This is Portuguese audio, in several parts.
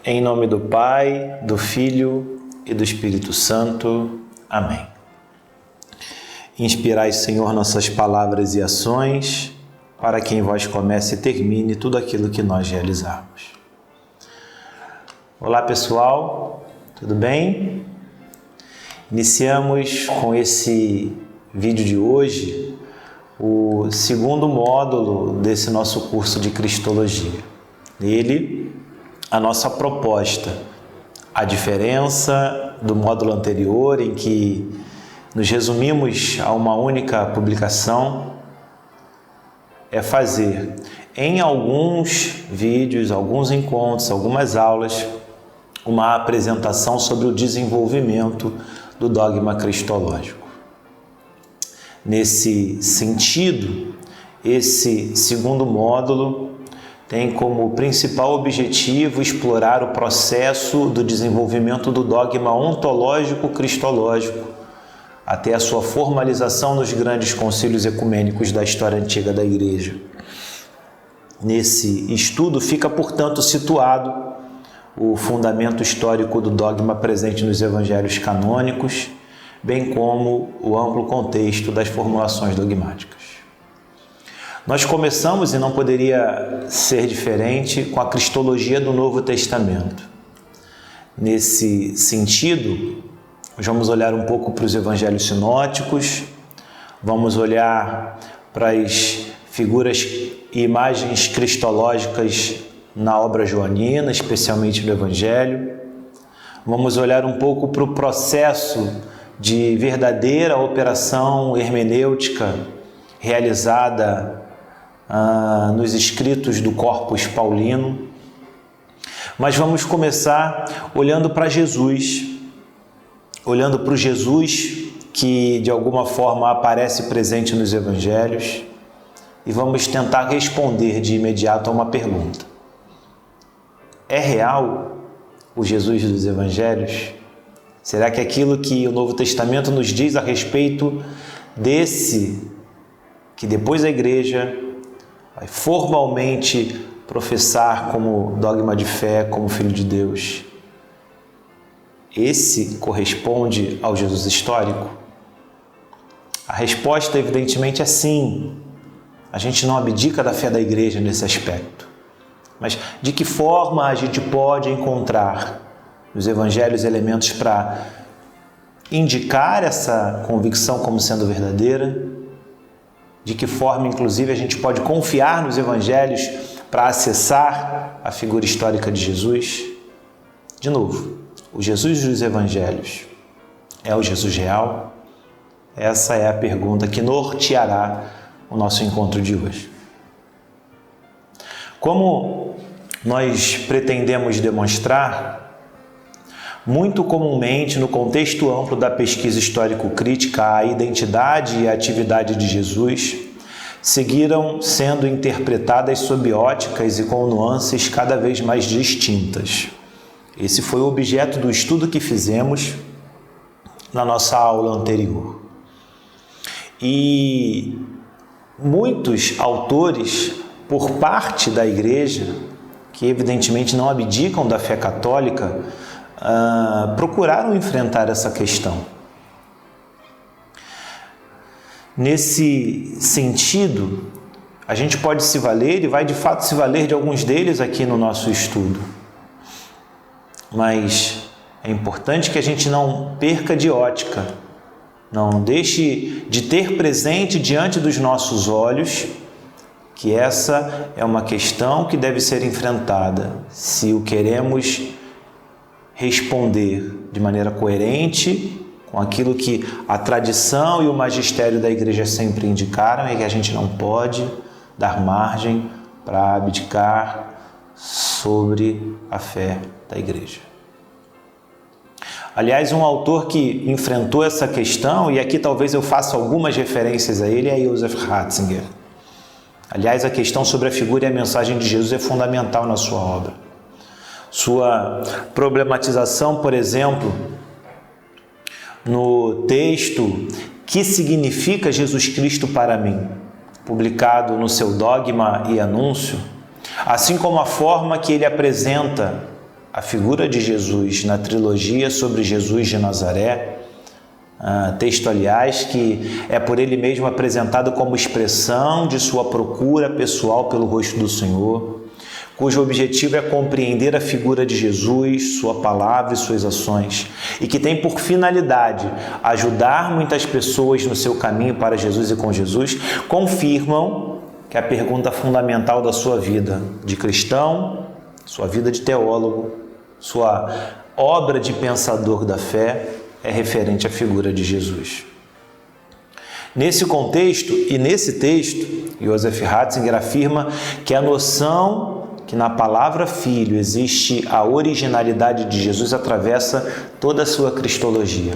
Em nome do Pai, do Filho e do Espírito Santo. Amém. Inspirai, Senhor, nossas palavras e ações, para que em vós comece e termine tudo aquilo que nós realizarmos. Olá, pessoal, tudo bem? Iniciamos com esse vídeo de hoje o segundo módulo desse nosso curso de Cristologia. Nele, a nossa proposta, a diferença do módulo anterior, em que nos resumimos a uma única publicação, é fazer em alguns vídeos, alguns encontros, algumas aulas, uma apresentação sobre o desenvolvimento do dogma cristológico. Nesse sentido, esse segundo módulo tem como principal objetivo explorar o processo do desenvolvimento do dogma ontológico cristológico até a sua formalização nos grandes concílios ecumênicos da história antiga da Igreja. Nesse estudo fica, portanto, situado o fundamento histórico do dogma presente nos evangelhos canônicos, bem como o amplo contexto das formulações dogmáticas. Nós começamos, e não poderia ser diferente, com a cristologia do Novo Testamento. Nesse sentido, nós vamos olhar um pouco para os evangelhos sinóticos, vamos olhar para as figuras e imagens cristológicas na obra joanina, especialmente no Evangelho. Vamos olhar um pouco para o processo de verdadeira operação hermenêutica realizada nos escritos do Corpus Paulino. Mas vamos começar olhando para Jesus, olhando para o Jesus que de alguma forma aparece presente nos Evangelhos, e vamos tentar responder de imediato a uma pergunta: é real o Jesus dos Evangelhos? Será que aquilo que o Novo Testamento nos diz a respeito desse que depois a Igreja vai formalmente professar como dogma de fé, como Filho de Deus, esse corresponde ao Jesus histórico? A resposta, evidentemente, é sim. A gente não abdica da fé da Igreja nesse aspecto. Mas de que forma a gente pode encontrar nos Evangelhos elementos para indicar essa convicção como sendo verdadeira? De que forma, inclusive, a gente pode confiar nos Evangelhos para acessar a figura histórica de Jesus? De novo, o Jesus dos Evangelhos é o Jesus real? Essa é a pergunta que norteará o nosso encontro de hoje. Como nós pretendemos demonstrar, muito comumente, no contexto amplo da pesquisa histórico-crítica, a identidade e a atividade de Jesus seguiram sendo interpretadas sob óticas e com nuances cada vez mais distintas. Esse foi o objeto do estudo que fizemos na nossa aula anterior. E muitos autores, por parte da Igreja, que evidentemente não abdicam da fé católica, procuraram enfrentar essa questão. Nesse sentido, a gente pode se valer, e vai de fato se valer de alguns deles aqui no nosso estudo. Mas é importante que a gente não perca de ótica, não deixe de ter presente diante dos nossos olhos que essa é uma questão que deve ser enfrentada se o queremos responder de maneira coerente com aquilo que a tradição e o magistério da Igreja sempre indicaram, e que a gente não pode dar margem para abdicar sobre a fé da Igreja. Aliás, um autor que enfrentou essa questão, e aqui talvez eu faça algumas referências a ele, é Joseph Ratzinger. Aliás, a questão sobre a figura e a mensagem de Jesus é fundamental na sua obra. Sua problematização, por exemplo, no texto Que significa Jesus Cristo para mim?, publicado no seu Dogma e Anúncio, assim como a forma que ele apresenta a figura de Jesus na trilogia sobre Jesus de Nazaré, texto, aliás, que é por ele mesmo apresentado como expressão de sua procura pessoal pelo rosto do Senhor, cujo objetivo é compreender a figura de Jesus, sua palavra e suas ações, e que tem por finalidade ajudar muitas pessoas no seu caminho para Jesus e com Jesus, confirmam que a pergunta fundamental da sua vida de cristão, sua vida de teólogo, sua obra de pensador da fé é referente à figura de Jesus. Nesse contexto e nesse texto, Joseph Ratzinger afirma que a noção que na palavra filho existe a originalidade de Jesus atravessa toda a sua cristologia.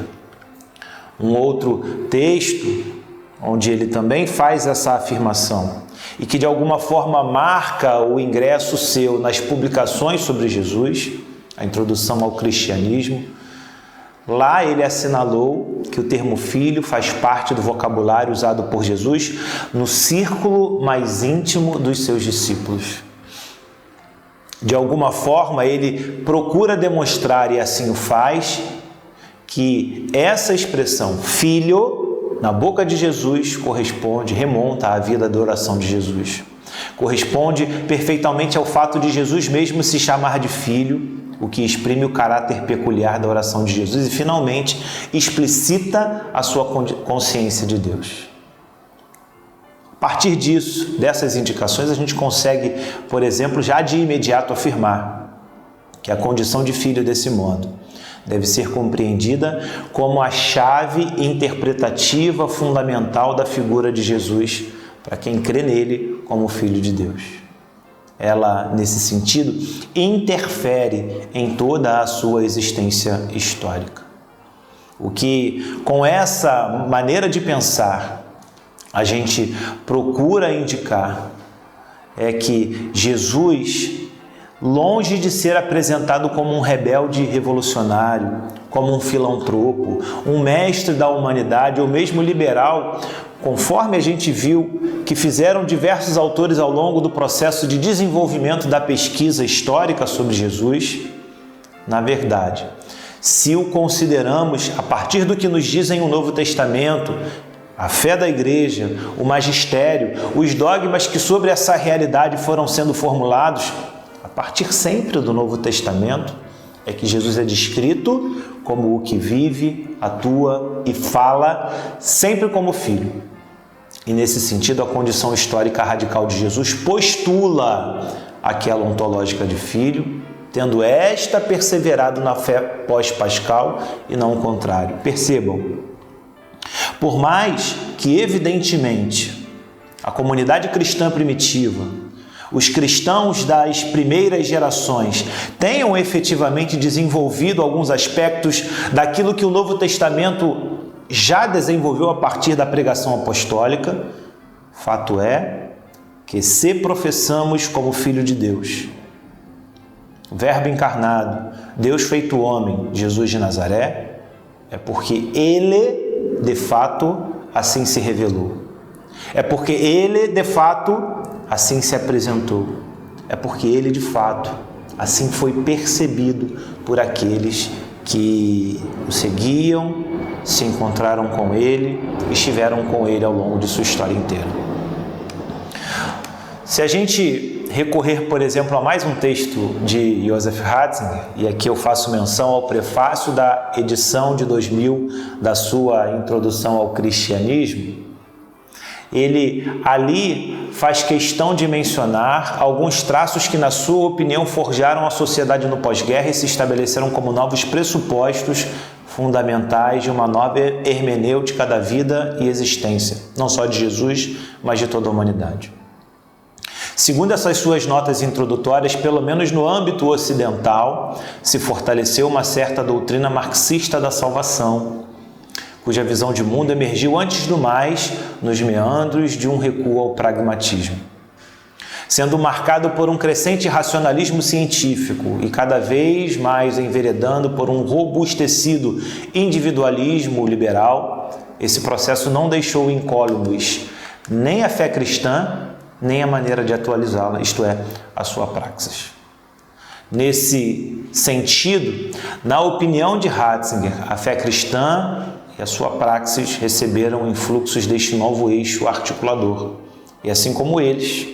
Um outro texto, onde ele também faz essa afirmação, e que de alguma forma marca o ingresso seu nas publicações sobre Jesus, a introdução ao cristianismo, lá ele assinalou que o termo filho faz parte do vocabulário usado por Jesus no círculo mais íntimo dos seus discípulos. De alguma forma, ele procura demonstrar, e assim o faz, que essa expressão filho, na boca de Jesus, remonta à vida da oração de Jesus. Corresponde perfeitamente ao fato de Jesus mesmo se chamar de filho, o que exprime o caráter peculiar da oração de Jesus e, finalmente, explicita a sua consciência de Deus. A partir disso, dessas indicações, a gente consegue, por exemplo, já de imediato afirmar que a condição de filho desse modo deve ser compreendida como a chave interpretativa fundamental da figura de Jesus para quem crê nele como Filho de Deus. Ela, nesse sentido, interfere em toda a sua existência histórica. O que, com essa maneira de pensar, a gente procura indicar é que Jesus, longe de ser apresentado como um rebelde revolucionário, como um filantropo, um mestre da humanidade ou mesmo liberal, conforme a gente viu que fizeram diversos autores ao longo do processo de desenvolvimento da pesquisa histórica sobre Jesus, na verdade, se o consideramos a partir do que nos dizem o Novo Testamento, a fé da Igreja, o magistério, os dogmas que sobre essa realidade foram sendo formulados, a partir sempre do Novo Testamento, é que Jesus é descrito como o que vive, atua e fala, sempre como Filho. E nesse sentido, a condição histórica radical de Jesus postula aquela ontológica de Filho, tendo esta perseverado na fé pós-pascal e não o contrário. Percebam, por mais que evidentemente a comunidade cristã primitiva, os cristãos das primeiras gerações tenham efetivamente desenvolvido alguns aspectos daquilo que o Novo Testamento já desenvolveu a partir da pregação apostólica, fato é que se professamos como Filho de Deus, Verbo encarnado, Deus feito homem, Jesus de Nazaré, é porque Ele, de fato, assim se revelou. É porque Ele, de fato, assim se apresentou. É porque Ele, de fato, assim foi percebido por aqueles que o seguiam, se encontraram com Ele, estiveram com Ele ao longo de sua história inteira. Se a gente recorrer, por exemplo, a mais um texto de Joseph Ratzinger, e aqui eu faço menção ao prefácio da edição de 2000 da sua Introdução ao Cristianismo, ele ali faz questão de mencionar alguns traços que, na sua opinião, forjaram a sociedade no pós-guerra e se estabeleceram como novos pressupostos fundamentais de uma nova hermenêutica da vida e existência, não só de Jesus, mas de toda a humanidade. Segundo essas suas notas introdutórias, pelo menos no âmbito ocidental, se fortaleceu uma certa doutrina marxista da salvação, cuja visão de mundo emergiu antes do mais nos meandros de um recuo ao pragmatismo, sendo marcado por um crescente racionalismo científico e cada vez mais enveredando por um robustecido individualismo liberal. Esse processo não deixou incólumes nem a fé cristã, nem a maneira de atualizá-la, isto é, a sua praxis. Nesse sentido, na opinião de Ratzinger, a fé cristã e a sua praxis receberam influxos deste novo eixo articulador. E assim como eles,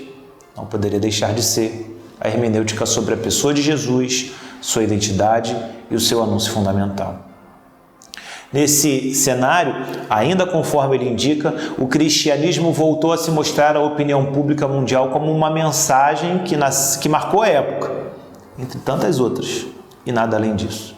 não poderia deixar de ser a hermenêutica sobre a pessoa de Jesus, sua identidade e o seu anúncio fundamental. Nesse cenário, ainda conforme ele indica, o cristianismo voltou a se mostrar à opinião pública mundial como uma mensagem que marcou a época, entre tantas outras, e nada além disso.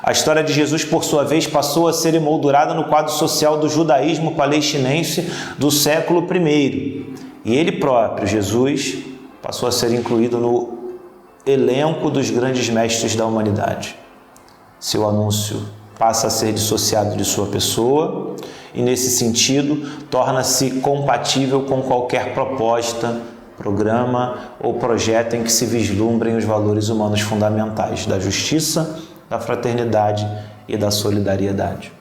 A história de Jesus, por sua vez, passou a ser emoldurada no quadro social do judaísmo palestinense do século I. E ele próprio, Jesus, passou a ser incluído no elenco dos grandes mestres da humanidade. Seu anúncio passa a ser dissociado de sua pessoa e, nesse sentido, torna-se compatível com qualquer proposta, programa ou projeto em que se vislumbrem os valores humanos fundamentais da justiça, da fraternidade e da solidariedade.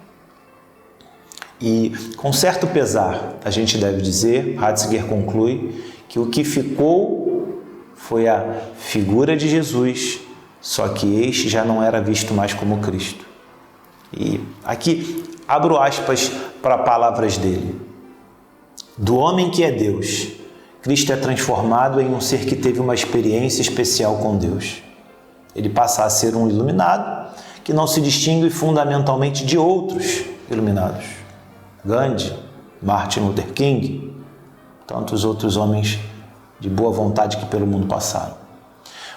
E, com certo pesar, a gente deve dizer, Ratzinger conclui, que o que ficou foi a figura de Jesus, só que este já não era visto mais como Cristo. E aqui abro aspas para palavras dele. Do homem que é Deus, Cristo é transformado em um ser que teve uma experiência especial com Deus. Ele passa a ser um iluminado que não se distingue fundamentalmente de outros iluminados. Gandhi, Martin Luther King, tantos outros homens de boa vontade que pelo mundo passaram.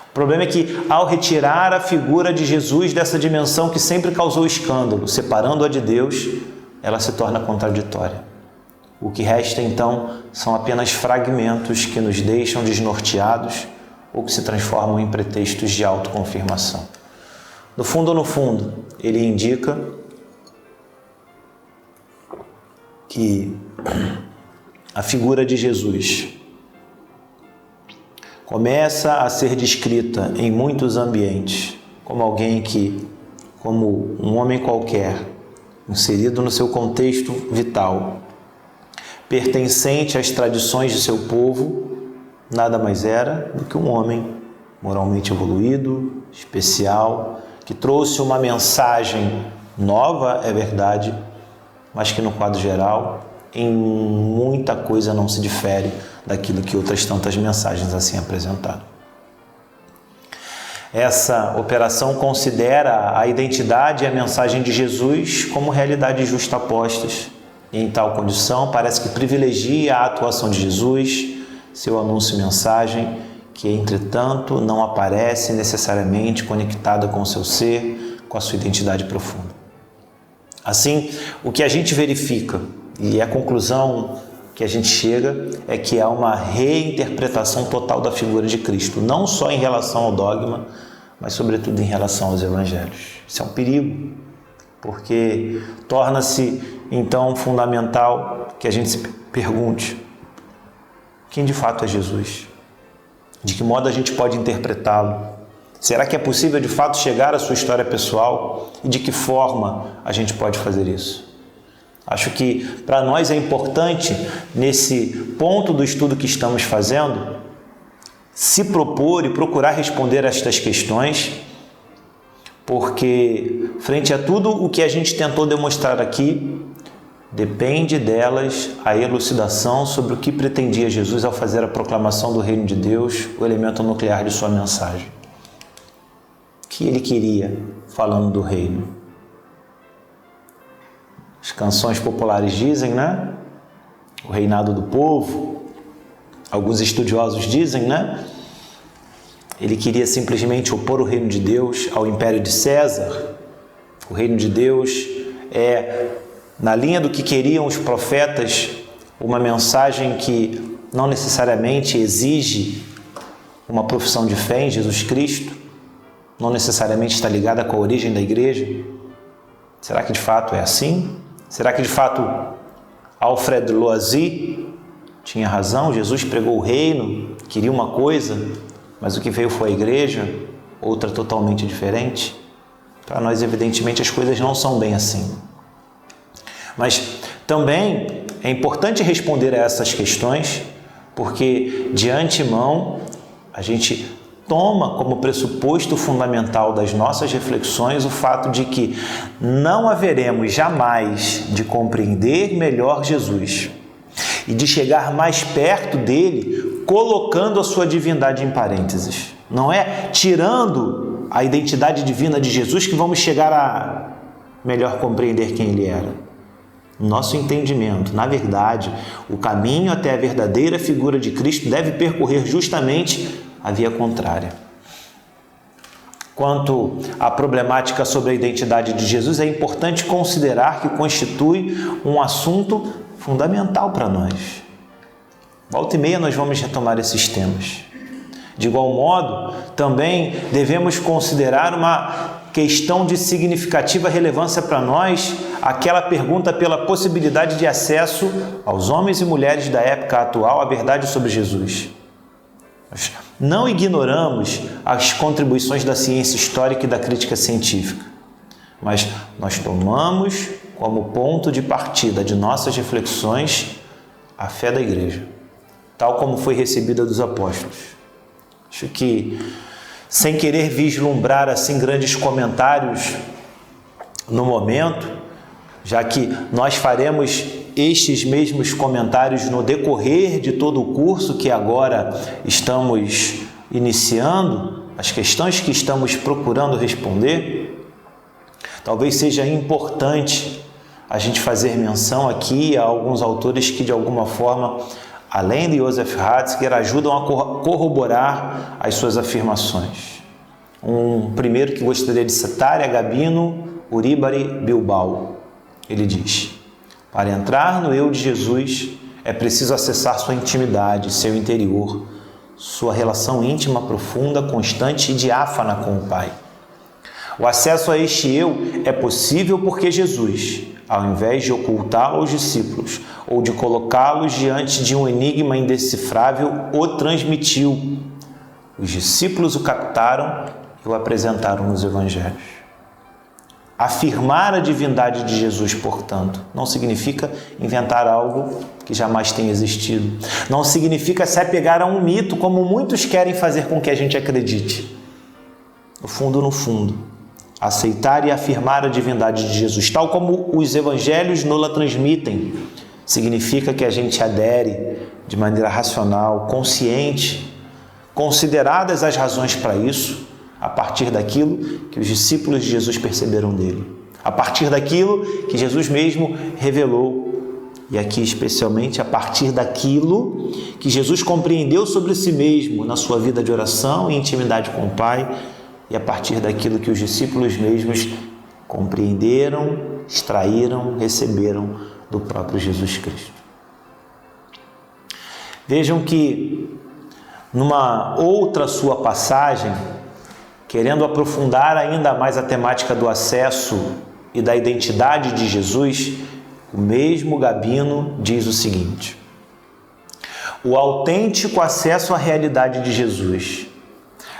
O problema é que, ao retirar a figura de Jesus dessa dimensão que sempre causou escândalo, separando-a de Deus, ela se torna contraditória. O que resta, então, são apenas fragmentos que nos deixam desnorteados ou que se transformam em pretextos de autoconfirmação. No fundo, ele indica que a figura de Jesus começa a ser descrita em muitos ambientes como alguém que, como um homem qualquer, inserido no seu contexto vital, pertencente às tradições de seu povo, nada mais era do que um homem moralmente evoluído, especial, que trouxe uma mensagem nova, é verdade, mas que no quadro geral, em muita coisa não se difere daquilo que outras tantas mensagens assim apresentaram. Essa operação considera a identidade e a mensagem de Jesus como realidades justapostas. E em tal condição, parece que privilegia a atuação de Jesus, seu anúncio e mensagem, que, entretanto, não aparece necessariamente conectada com o seu ser, com a sua identidade profunda. Assim, o que a gente verifica, e a conclusão que a gente chega, é que há uma reinterpretação total da figura de Cristo, não só em relação ao dogma, mas sobretudo em relação aos evangelhos. Isso é um perigo, porque torna-se então fundamental que a gente se pergunte: quem de fato é Jesus? De que modo a gente pode interpretá-lo? Será que é possível de fato chegar à sua história pessoal? E de que forma a gente pode fazer isso? Acho que para nós é importante, nesse ponto do estudo que estamos fazendo, se propor e procurar responder a estas questões, porque frente a tudo o que a gente tentou demonstrar aqui, depende delas a elucidação sobre o que pretendia Jesus ao fazer a proclamação do reino de Deus, o elemento nuclear de sua mensagem. O que ele queria falando do reino? As canções populares dizem, né? O reinado do povo. Alguns estudiosos dizem, né? Ele queria simplesmente opor o reino de Deus ao império de César. O reino de Deus é, na linha do que queriam os profetas, uma mensagem que não necessariamente exige uma profissão de fé em Jesus Cristo, não necessariamente está ligada com a origem da igreja. Será que de fato é assim? Será que de fato Alfred Loisy tinha razão? Jesus pregou o reino, queria uma coisa, mas o que veio foi a igreja, outra totalmente diferente? Para nós, evidentemente, as coisas não são bem assim. Mas também é importante responder a essas questões, porque de antemão a gente toma como pressuposto fundamental das nossas reflexões o fato de que não haveremos jamais de compreender melhor Jesus e de chegar mais perto dele colocando a sua divindade em parênteses. Não é tirando a identidade divina de Jesus que vamos chegar a melhor compreender quem ele era. Nosso entendimento, na verdade, o caminho até a verdadeira figura de Cristo deve percorrer justamente a via contrária. Quanto à problemática sobre a identidade de Jesus, é importante considerar que constitui um assunto fundamental para nós. Volta e meia nós vamos retomar esses temas. De igual modo, também devemos considerar uma questão de significativa relevância para nós, aquela pergunta pela possibilidade de acesso aos homens e mulheres da época atual à verdade sobre Jesus. Nós não ignoramos as contribuições da ciência histórica e da crítica científica, mas nós tomamos como ponto de partida de nossas reflexões a fé da Igreja, tal como foi recebida dos apóstolos. Acho que, sem querer vislumbrar assim grandes comentários no momento, já que nós faremos estes mesmos comentários no decorrer de todo o curso que agora estamos iniciando, as questões que estamos procurando responder, talvez seja importante a gente fazer menção aqui a alguns autores que de alguma forma, além de Joseph Ratzinger, ajudam a corroborar as suas afirmações. Um primeiro que gostaria de citar é Gabino Uribari Bilbao. Ele diz: para entrar no eu de Jesus é preciso acessar sua intimidade, seu interior, sua relação íntima, profunda, constante e diáfana com o Pai. O acesso a este eu é possível porque Jesus, ao invés de ocultá-lo aos discípulos ou de colocá-los diante de um enigma indecifrável, o transmitiu. Os discípulos o captaram e o apresentaram nos evangelhos. Afirmar a divindade de Jesus, portanto, não significa inventar algo que jamais tenha existido. Não significa se apegar a um mito, como muitos querem fazer com que a gente acredite. No fundo, aceitar e afirmar a divindade de Jesus, tal como os evangelhos nos transmitem, significa que a gente adere de maneira racional, consciente, consideradas as razões para isso, a partir daquilo que os discípulos de Jesus perceberam dele, a partir daquilo que Jesus mesmo revelou, e aqui especialmente a partir daquilo que Jesus compreendeu sobre si mesmo na sua vida de oração e intimidade com o Pai, e a partir daquilo que os discípulos mesmos compreenderam, extraíram, receberam do próprio Jesus Cristo. Vejam que numa outra sua passagem, querendo aprofundar ainda mais a temática do acesso e da identidade de Jesus, o mesmo Gabino diz o seguinte: o autêntico acesso à realidade de Jesus,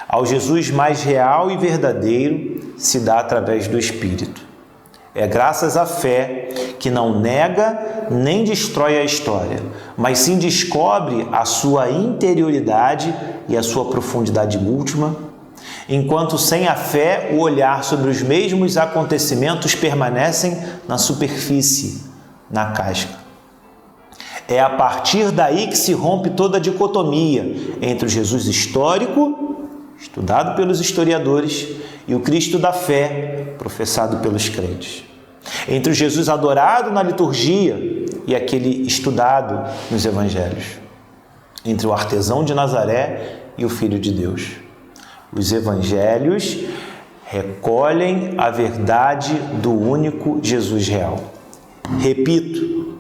ao Jesus mais real e verdadeiro, se dá através do Espírito. É graças à fé que não nega nem destrói a história, mas sim descobre a sua interioridade e a sua profundidade última, enquanto sem a fé o olhar sobre os mesmos acontecimentos permanecem na superfície, na casca. É a partir daí que se rompe toda a dicotomia entre o Jesus histórico, estudado pelos historiadores, e o Cristo da fé, professado pelos crentes. Entre o Jesus adorado na liturgia e aquele estudado nos evangelhos. Entre o artesão de Nazaré e o Filho de Deus. Os evangelhos recolhem a verdade do único Jesus real. Repito,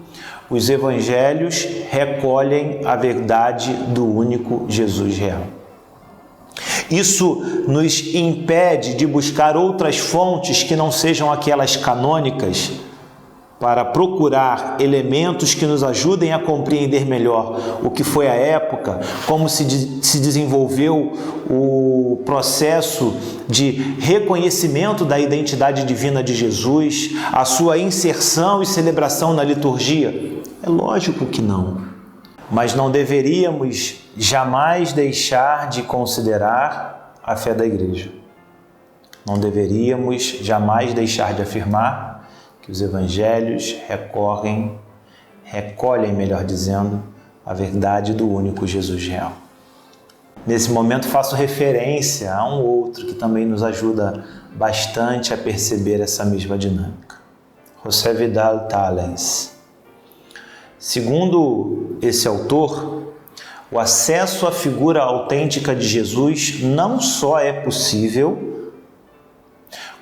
os evangelhos recolhem a verdade do único Jesus real. Isso nos impede de buscar outras fontes que não sejam aquelas canônicas para procurar elementos que nos ajudem a compreender melhor o que foi a época, como se desenvolveu o processo de reconhecimento da identidade divina de Jesus, a sua inserção e celebração na liturgia. É lógico que não. Mas não deveríamos jamais deixar de considerar a fé da Igreja. Não deveríamos jamais deixar de afirmar que os evangelhos recolhem, melhor dizendo, a verdade do único Jesus real. Nesse momento faço referência a um outro que também nos ajuda bastante a perceber essa mesma dinâmica. José Vidal Tallens. Segundo esse autor, o acesso à figura autêntica de Jesus não só é possível,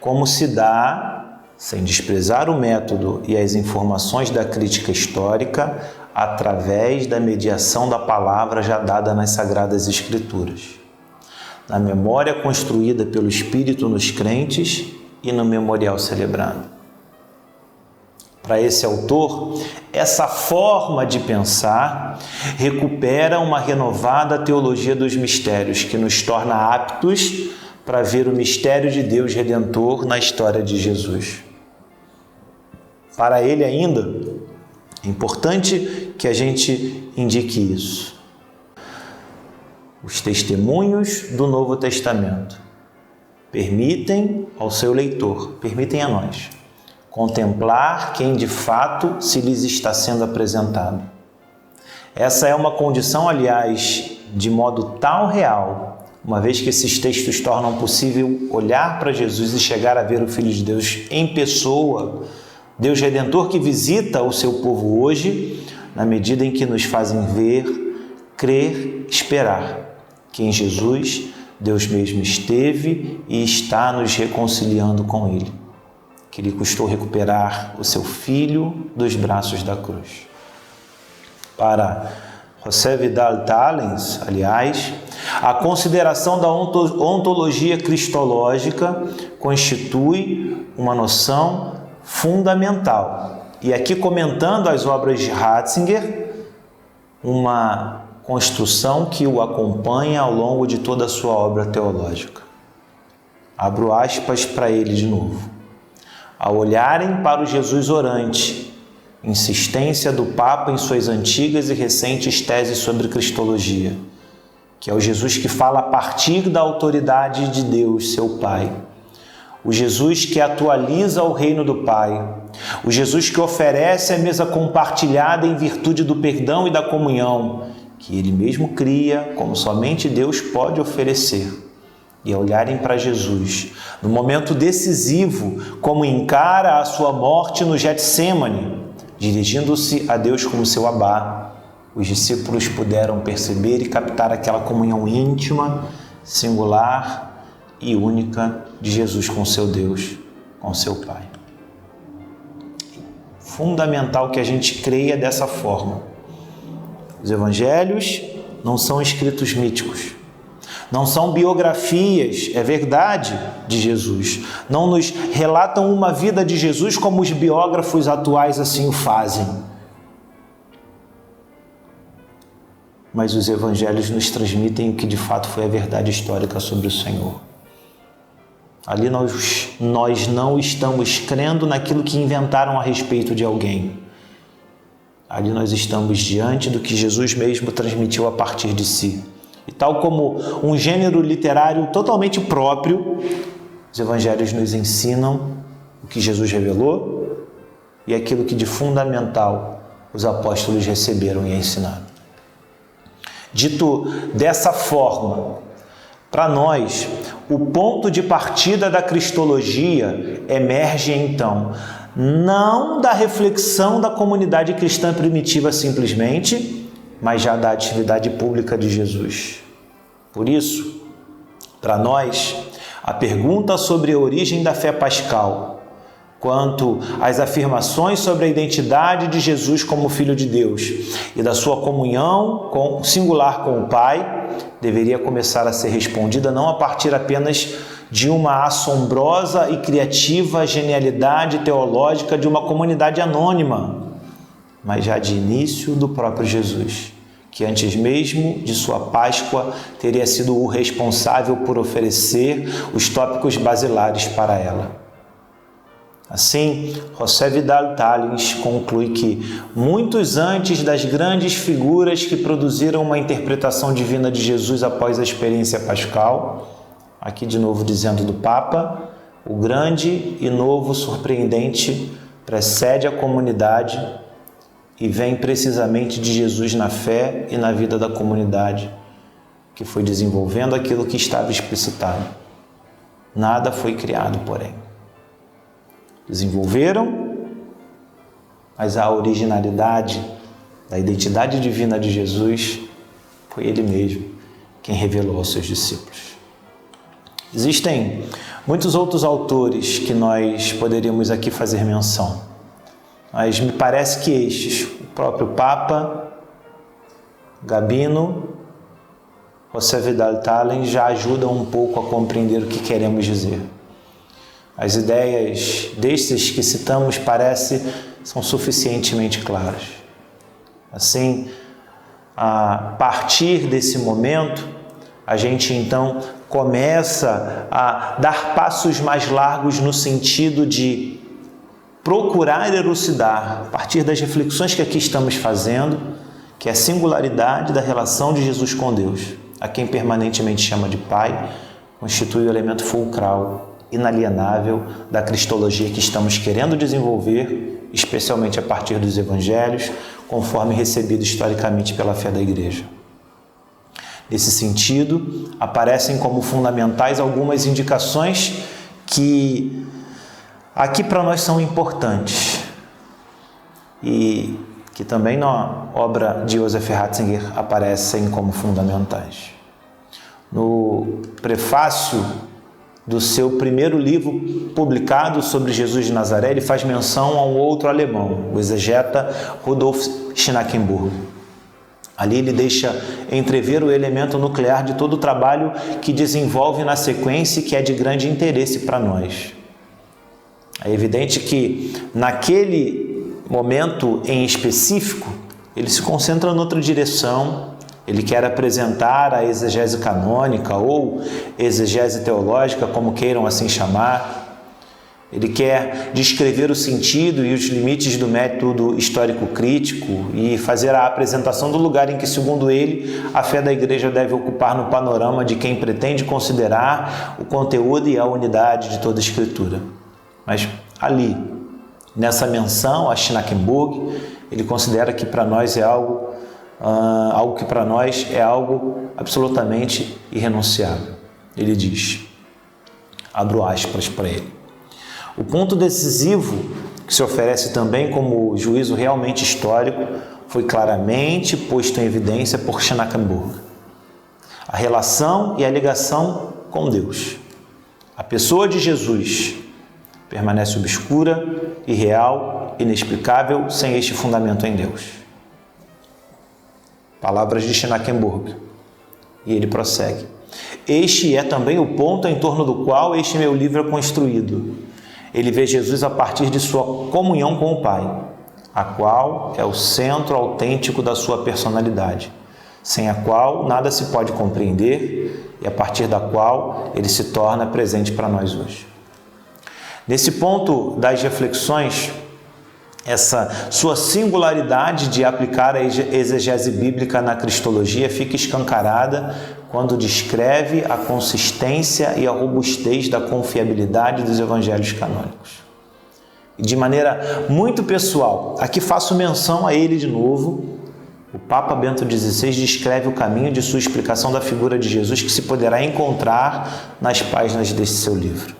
como se dá, sem desprezar o método e as informações da crítica histórica, através da mediação da palavra já dada nas Sagradas Escrituras, na memória construída pelo Espírito nos crentes e no memorial celebrado. Para esse autor, essa forma de pensar recupera uma renovada teologia dos mistérios, que nos torna aptos para ver o mistério de Deus Redentor na história de Jesus. Para ele ainda, é importante que a gente indique isso. Os testemunhos do Novo Testamento permitem ao seu leitor, permitem a nós, contemplar quem de fato se lhes está sendo apresentado. Essa é uma condição, aliás, de modo tão real, uma vez que esses textos tornam possível olhar para Jesus e chegar a ver o Filho de Deus em pessoa, Deus Redentor que visita o seu povo hoje, na medida em que nos fazem ver, crer, esperar que em Jesus Deus mesmo esteve e está nos reconciliando com Ele, que lhe custou recuperar o seu Filho dos braços da cruz. Para José Vidal Tallens, aliás, a consideração da ontologia cristológica constitui uma noção fundamental. E aqui comentando as obras de Ratzinger, uma construção que o acompanha ao longo de toda a sua obra teológica. Abro aspas para ele de novo. Ao olharem para o Jesus orante, insistência do Papa em suas antigas e recentes teses sobre cristologia, que é o Jesus que fala a partir da autoridade de Deus, seu Pai, o Jesus que atualiza o reino do Pai, o Jesus que oferece a mesa compartilhada em virtude do perdão e da comunhão, que Ele mesmo cria, como somente Deus pode oferecer. E ao olharem para Jesus, no momento decisivo, como encara a sua morte no Getsêmani, dirigindo-se a Deus como seu Abá, os discípulos puderam perceber e captar aquela comunhão íntima, singular e única de Jesus com seu Deus, com seu Pai. Fundamental que a gente creia dessa forma. Os evangelhos não são escritos míticos, não são biografias, é verdade, de Jesus. Não nos relatam uma vida de Jesus como os biógrafos atuais assim o fazem. Mas os evangelhos nos transmitem o que de fato foi a verdade histórica sobre o Senhor. Ali nós não estamos crendo naquilo que inventaram a respeito de alguém. Ali nós estamos diante do que Jesus mesmo transmitiu a partir de si. E tal como um gênero literário totalmente próprio, os evangelhos nos ensinam o que Jesus revelou e aquilo que de fundamental os apóstolos receberam e ensinaram. Dito dessa forma, para nós, o ponto de partida da cristologia emerge então, não da reflexão da comunidade cristã primitiva simplesmente, mas já da atividade pública de Jesus. Por isso, para nós, a pergunta sobre a origem da fé pascal, quanto às afirmações sobre a identidade de Jesus como Filho de Deus e da sua comunhão singular com o Pai, deveria começar a ser respondida não a partir apenas de uma assombrosa e criativa genialidade teológica de uma comunidade anônima, mas já de início do próprio Jesus, que antes mesmo de sua Páscoa teria sido o responsável por oferecer os tópicos basilares para ela. Assim, José Vidal Tallins conclui que muitos antes das grandes figuras que produziram uma interpretação divina de Jesus após a experiência pascal, aqui de novo dizendo do Papa, o grande e novo surpreendente precede a comunidade e vem precisamente de Jesus na fé e na vida da comunidade, que foi desenvolvendo aquilo que estava explicitado. Nada foi criado, porém. Desenvolveram, mas a originalidade da identidade divina de Jesus foi Ele mesmo quem revelou aos seus discípulos. Existem muitos outros autores que nós poderíamos aqui fazer menção, mas me parece que estes, o próprio Papa, Gabino, José Vidal Tallins, já ajudam um pouco a compreender o que queremos dizer. As ideias destes que citamos são suficientemente claras. Assim, a partir desse momento, a gente então começa a dar passos mais largos no sentido de procurar elucidar, a partir das reflexões que aqui estamos fazendo, que é a singularidade da relação de Jesus com Deus, a quem permanentemente chama de Pai, constitui o elemento fulcral, inalienável da cristologia que estamos querendo desenvolver, especialmente a partir dos evangelhos, conforme recebido historicamente pela fé da Igreja. Nesse sentido, aparecem como fundamentais algumas indicações que aqui para nós são importantes e que também na obra de Joseph Ratzinger aparecem como fundamentais. No prefácio do seu primeiro livro publicado sobre Jesus de Nazaré, ele faz menção a um outro alemão, o exegeta Rudolf Schnackenburg. Ali ele deixa entrever o elemento nuclear de todo o trabalho que desenvolve na sequência e que é de grande interesse para nós. É evidente que naquele momento em específico, ele se concentra noutra direção. Ele quer apresentar a exegese canônica ou exegese teológica, como queiram assim chamar. Ele quer descrever o sentido e os limites do método histórico-crítico e fazer a apresentação do lugar em que, segundo ele, a fé da Igreja deve ocupar no panorama de quem pretende considerar o conteúdo e a unidade de toda a Escritura. Mas ali, nessa menção a Schnackenburg, ele considera que para nós é algo que para nós é algo absolutamente irrenunciável. Ele diz, abro aspas para ele, o ponto decisivo que se oferece também como juízo realmente histórico foi claramente posto em evidência por Schnackenburg. A relação e a ligação com Deus. A pessoa de Jesus permanece obscura, irreal, inexplicável, sem este fundamento em Deus. Palavras de Schnackenburg. E ele prossegue. Este é também o ponto em torno do qual este meu livro é construído. Ele vê Jesus a partir de sua comunhão com o Pai, a qual é o centro autêntico da sua personalidade, sem a qual nada se pode compreender e a partir da qual ele se torna presente para nós hoje. Nesse ponto das reflexões, essa sua singularidade de aplicar a exegese bíblica na cristologia fica escancarada quando descreve a consistência e a robustez da confiabilidade dos evangelhos canônicos. E de maneira muito pessoal, aqui faço menção a ele de novo, o Papa Bento XVI descreve o caminho de sua explicação da figura de Jesus que se poderá encontrar nas páginas deste seu livro.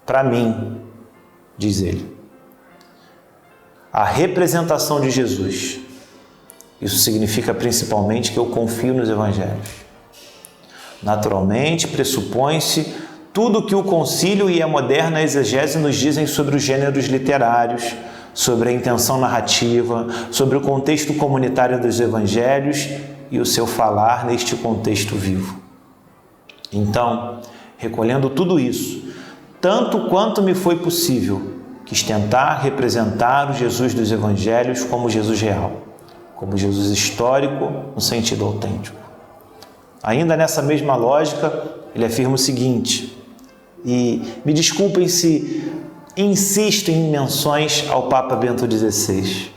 Para mim, diz ele, a representação de Jesus, isso significa principalmente que eu confio nos evangelhos. Naturalmente, pressupõe-se tudo o que o concílio e a moderna exegese nos dizem sobre os gêneros literários, sobre a intenção narrativa, sobre o contexto comunitário dos evangelhos e o seu falar neste contexto vivo. Então, recolhendo tudo isso, tanto quanto me foi possível, quis tentar representar o Jesus dos evangelhos como Jesus real, como Jesus histórico no sentido autêntico. Ainda nessa mesma lógica, ele afirma o seguinte, e me desculpem se insisto em menções ao Papa Bento XVI,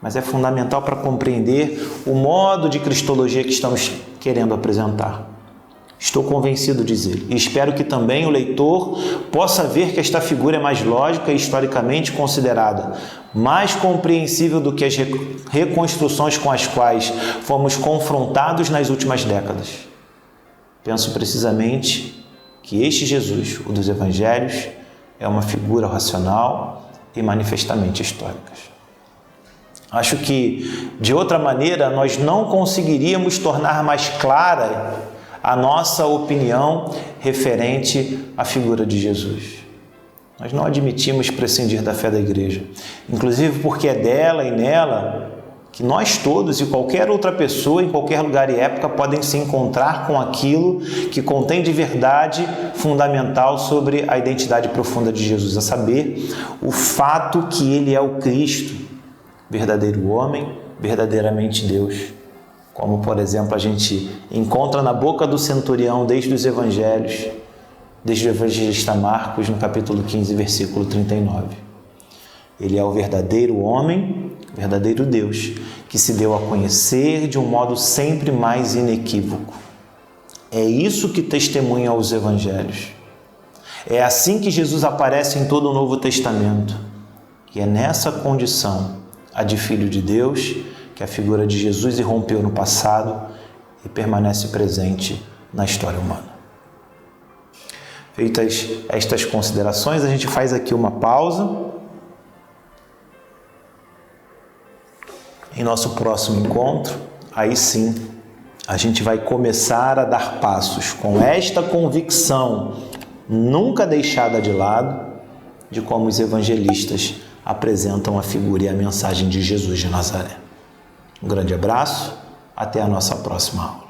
mas é fundamental para compreender o modo de cristologia que estamos querendo apresentar. Estou convencido, diz ele, e espero que também o leitor possa ver que esta figura é mais lógica e historicamente considerada, mais compreensível do que as reconstruções com as quais fomos confrontados nas últimas décadas. Penso precisamente que este Jesus, o dos Evangelhos, é uma figura racional e manifestamente histórica. Acho que, de outra maneira, nós não conseguiríamos tornar mais clara a nossa opinião referente à figura de Jesus. Nós não admitimos prescindir da fé da Igreja, inclusive porque é dela e nela que nós todos e qualquer outra pessoa, em qualquer lugar e época, podem se encontrar com aquilo que contém de verdade fundamental sobre a identidade profunda de Jesus, a saber, o fato que ele é o Cristo, verdadeiro homem, verdadeiramente Deus. Como, por exemplo, a gente encontra na boca do centurião desde os Evangelhos, desde o evangelista Marcos, no capítulo 15, versículo 39. Ele é o verdadeiro homem, verdadeiro Deus, que se deu a conhecer de um modo sempre mais inequívoco. É isso que testemunha os Evangelhos. É assim que Jesus aparece em todo o Novo Testamento. E é nessa condição, a de Filho de Deus, que a figura de Jesus irrompeu no passado e permanece presente na história humana. Feitas estas considerações, a gente faz aqui uma pausa. Em nosso próximo encontro, aí sim, a gente vai começar a dar passos com esta convicção, nunca deixada de lado, de como os evangelistas apresentam a figura e a mensagem de Jesus de Nazaré. Um grande abraço, até a nossa próxima aula.